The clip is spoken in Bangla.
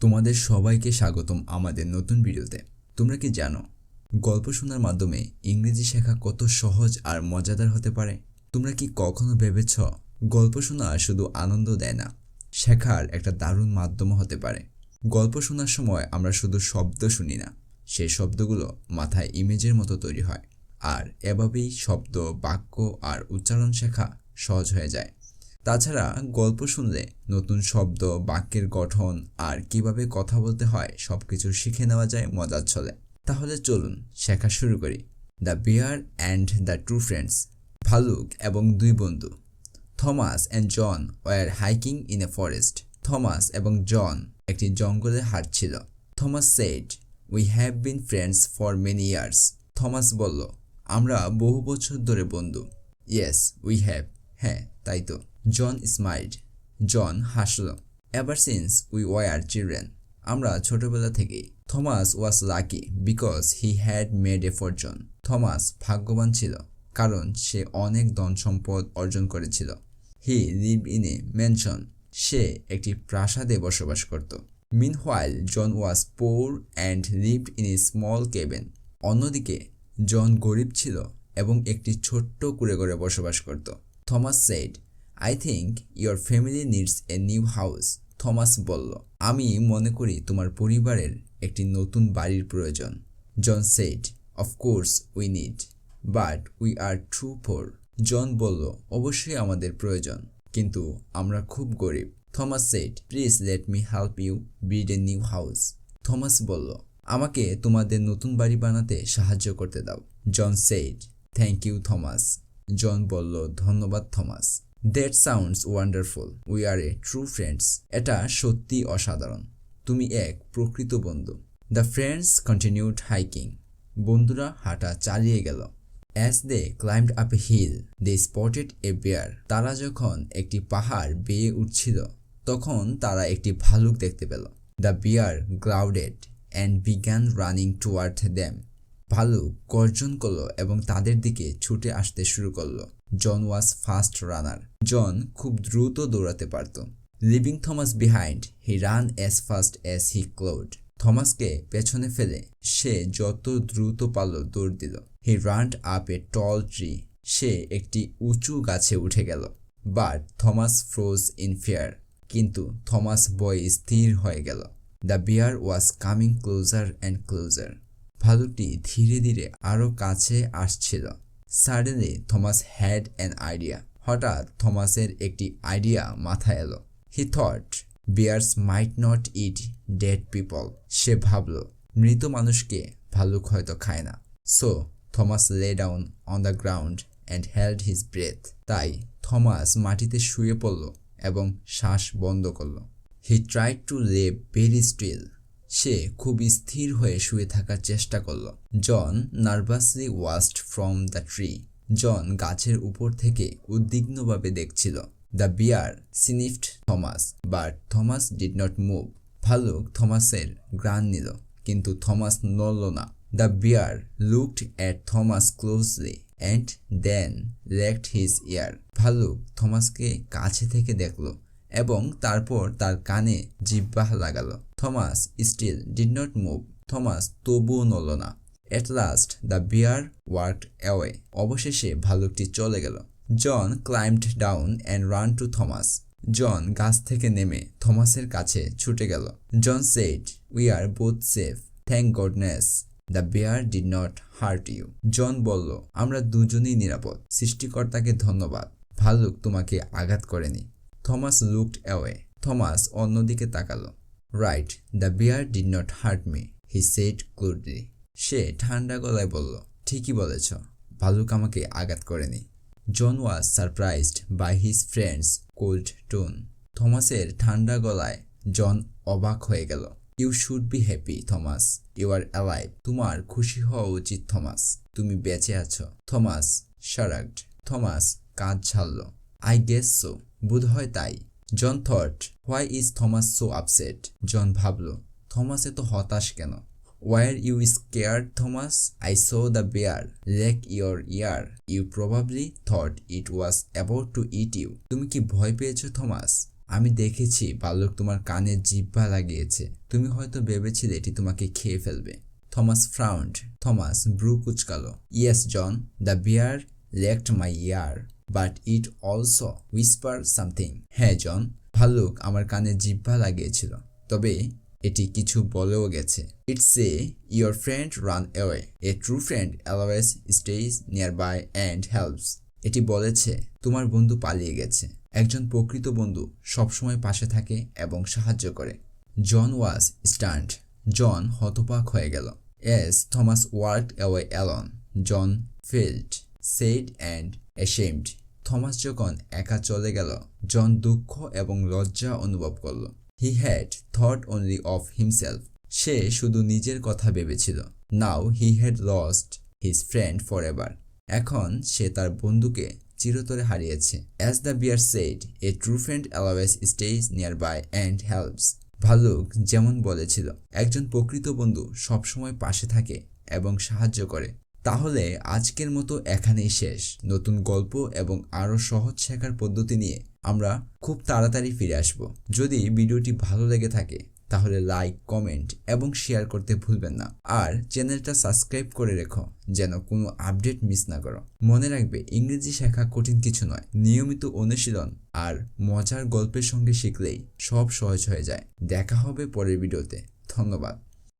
তোমাদের সবাইকে স্বাগতম আমাদের নতুন ভিডিওতে। তোমরা কি জানো গল্প শোনার মাধ্যমে ইংরেজি শেখা কত সহজ আর মজাদার হতে পারে? তোমরা কি কখনো ভেবেছ গল্প শোনা শুধু আনন্দ দেয় না, শেখার একটা দারুণ মাধ্যমও হতে পারে। গল্প শোনার সময় আমরা শুধু শব্দ শুনি না, সেই শব্দগুলো মাথায় ইমেজের মতো তৈরি হয়, আর এভাবেই শব্দ, বাক্য আর উচ্চারণ শেখা সহজ হয়ে যায়। তাছাড়া গল্প শুনলে নতুন শব্দ, বাক্যের গঠন আর কিভাবে কথা বলতে হয় সবকিছু শিখে নেওয়া যায় মজার ছলে। তাহলে চলুন শেখা শুরু করি। The bear and the true friends. ভালুক এবং দুই বন্ধু। Thomas and John were hiking in a forest. Thomas এবং জন একটি জঙ্গলে হাঁটছিল। Thomas said, we have been friends for many years. Thomas বলল, আমরা বহু বছর ধরে বন্ধু। ইয়েস উই হ্যাভ, হ্যাঁ তাই তো। জন স্মাইলড, জন হাসল। Ever since we were children, আমরা ছোটবেলা থেকেই। Thomas was lucky because he had made a fortune. Thomas ভাগ্যবান ছিল কারণ সে অনেক ধন সম্পদ অর্জন করেছিল। He lived in a mansion, সে একটি প্রাসাদে বসবাস করত। Meanwhile John was poor and lived in a small cabin. অন্যদিকে জন গরিব ছিল এবং একটি ছোট্ট কুঁড়েঘরে বসবাস করত। Thomas said, I think your family needs a new house. Thomas বলল, আমি মনে করি তোমার পরিবারের একটি নতুন বাড়ির প্রয়োজন। John said, of course we need, but we are too poor. John বলল, অবশ্যই আমাদের প্রয়োজন, কিন্তু আমরা খুব গরিব। Thomas said, please let me help you build a new house. Thomas বলল, আমাকে তোমাদের নতুন বাড়ি বানাতে সাহায্য করতে দাও। John said, thank you Thomas. John বলল, ধন্যবাদ Thomas. That sounds wonderful. We are a true friends. এটা সত্যি অসাধারণ, তুমি এক প্রকৃত বন্ধু। The friends continued hiking. বন্ধুরা হাঁটা চালিয়ে গেল। As they climbed up a hill, they spotted a bear. তারা যখন একটি পাহাড় বেয়ে উঠছিল তখন তারা একটি ভালুক দেখতে পেল। The bear growled and began running toward them. ভালুক গর্জন করল এবং তাদের দিকে ছুটে আসতে শুরু করলো। জন ওয়াজ ফাস্ট রানার, জন খুব দ্রুত দৌড়াতে পারত। Leaving Thomas behind, he ran as fast as he could. থমাসকে পেছনে ফেলে সে যত দ্রুত পারল দৌড় দিল। হি রান্ড আপ এ টল ট্রি, সে একটি উঁচু গাছে উঠে গেল। But Thomas froze in fear, কিন্তু থমাস ভয়ে স্থির হয়ে গেল। The bear was coming closer and closer. ভালুকটি ধীরে ধীরে আরো কাছে আসছিল। Suddenly Thomas had an idea, হঠাৎ থমাসের একটি আইডিয়া মাথায় এলো। He thought, bears might not eat dead people. সে ভাবল, মৃত মানুষকে ভালুক হয়তো খায় না। So Thomas lay down on the ground and held his breath. তাই থমাস মাটিতে শুয়ে পড়ল এবং শ্বাস বন্ধ করল। He tried to lay very still, সে খুব স্থির হয়ে শুয়ে থাকার চেষ্টা করল। John nervously watched from the tree, John গাছের উপর থেকে উদ্বিগ্নভাবে দেখছিল। The bear sniffed Thomas, but Thomas did not move. ভালুক থমাসের ঘ্রাণ নিল, কিন্তু থমাস নড়ল না। The bear looked at Thomas closely and then licked his ear. ভালুক থমাসকে কাছে থেকে দেখল এবং তারপর তার কানে জিহ্বা লাগালো। Thomas still did not move, Thomas তবুও নড়ল না। At last the bear walked away, অবশেষে ভালুকটি চলে গেল। John climbed down and ran to Thomas, John গাছ থেকে নেমে থমাসের কাছে ছুটে গেল। John said, we are both safe, thank goodness the bear did not hurt you. John বলল, আমরা দুজনেই নিরাপদ, সৃষ্টিকর্তাকে ধন্যবাদ, ভালুক তোমাকে আঘাত করেনি। থমাস লুকড অ্যাওয়ে, থমাস অন্যদিকে তাকালো। Right, the bear did not hurt me, he said coldly. সে ঠান্ডা গলায় বলল, ঠিকই বলেছ, ভালুক আমাকে আঘাত করেনি। John was surprised by his friend's cold tone. থমাসের ঠান্ডা গলায় জন অবাক হয়ে গেল। You should be happy Thomas, you are alive. তোমার খুশি হওয়া উচিত থমাস, তুমি বেঁচে আছো। থমাস শারাগড, থমাস কাঁধ ছাড়ল। আই গেস সো, বোধহয় তাই। John thought, why is Thomas so upset. John ভাবল, থমাস এত হতাশ কেন। Were you scared Thomas, I saw the bear lick your ear, you probably thought it was about to eat you. তুমি কি ভয় পেয়েছো থমাস, আমি দেখেছি ভাল্লুক তোমার কানে জিহ্বা লাগিয়েছে। তুমি হয়তো ভেবেছিলে এটি তোমাকে খেয়ে ফেলবে। Thomas frowned. থমাস ব্রু কুচকালো। Yes John, the bear licked my ear, but it also whisper something. হ্যাঁ জন, ভাল্লুক আমার কানে জিহ্বা লাগিয়েছিল, তবে এটি কিছু বলেও গেছে। It's a your friend ran away, a true friend always stays near by and helps. এটি বলেছে তোমার বন্ধু পালিয়ে গেছে, একজন প্রকৃত বন্ধু সবসময় পাশে থাকে এবং সাহায্য করে। জন ওয়াজ স্টান্ড। জন হতবাক হয়ে গেল। As Thomas walked away alone, John felt sad and ashamed. Thomas যখন একা চলে গেল, জন দুঃখ এবং লজ্জা অনুভব করল। He had thought only of himself. সে শুধু নিজের কথা ভেবেছিল। Now he had lost his friend forever. এখন সে তার বন্ধুকে চিরতরে হারিয়েছে। As the bear said, a true friend always stays near by and helps. ভাল্লুক যেমন বলেছিল, একজন প্রকৃত বন্ধু সবসময় পাশে থাকে এবং সাহায্য করে। তাহলে আজকের মতো এখানেই শেষ। নতুন গল্প এবং আরও সহজ শেখার পদ্ধতি নিয়ে আমরা খুব তাড়াতাড়ি ফিরে আসব। যদি ভিডিওটি ভালো লেগে থাকে তাহলে লাইক, কমেন্ট এবং শেয়ার করতে ভুলবেন না। আর চ্যানেলটা সাবস্ক্রাইব করে রেখো যেন কোনো আপডেট মিস না করো। মনে রাখবে, ইংরেজি শেখা কঠিন কিছু নয়, নিয়মিত অনুশীলন আর মজার গল্পের সঙ্গে শিখলেই সব সহজ হয়ে যায়। দেখা হবে পরের ভিডিওতে। ধন্যবাদ।